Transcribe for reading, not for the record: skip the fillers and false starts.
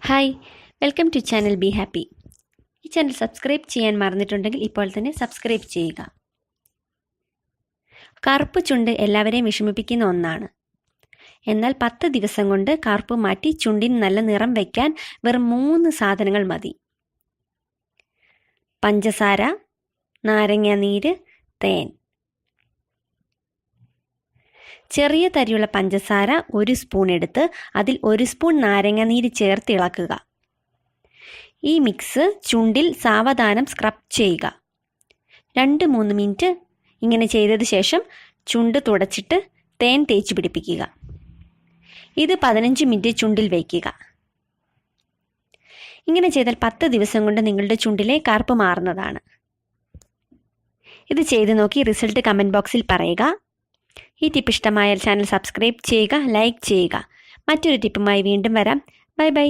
Hi, welcome to channel be happy. ഈ channel subscribe ചെയ്യാൻ മറന്നിട്ടുണ്ടെങ്കിൽ ഇപ്പോൾ തന്നെ സബ്സ്ക്രൈബ് ചെയ്യുക. കറുപ്പ് ചുണ്ട് എല്ലാവരെയും വിഷമിപ്പിക്കുന്ന ഒന്നാണ്. എന്നാൽ 10 ദിവസം കൊണ്ട് കറുപ്പ് മാറ്റി ചുണ്ടിന് നല്ല നിറം വയ്ക്കാൻ വെറും 3 സാധനങ്ങൾ മതി. പഞ്ചസാര, നാരങ്ങ നീര്, തേൻ. ചെറിയ തരിയുള്ള പഞ്ചസാര 1 സ്പൂൺ എടുത്ത് അതിൽ 1 സ്പൂൺ നാരങ്ങ നീര് ചേർത്ത് ഇളക്കുക. ഈ മിക്സ് ചുണ്ടിൽ സാവധാനം സ്ക്രബ് ചെയ്യുക. 2-3 മിനിറ്റ് ഇങ്ങനെ ചെയ്തത് ശേഷം ചുണ്ട് തുടച്ചിട്ട് തേൻ തേച്ച് പിടിപ്പിക്കുക. ഇത് 15 മിനിറ്റ് ചുണ്ടിൽ വയ്ക്കുക. ഇങ്ങനെ ചെയ്താൽ 10 ദിവസം കൊണ്ട് നിങ്ങളുടെ ചുണ്ടിലെ കറുപ്പ് മാറുന്നതാണ്. ഇത് ചെയ്ത് നോക്കി റിസൾട്ട് കമൻറ്റ് ബോക്സിൽ പറയുക. ഈ ടിപ്പ് ഇഷ്ടമായാൽ ചാനൽ സബ്സ്ക്രൈബ് ചെയ്യുക, ലൈക്ക് ചെയ്യുക. മറ്റൊരു ടിപ്പുമായി വീണ്ടും വരാം. Bye bye.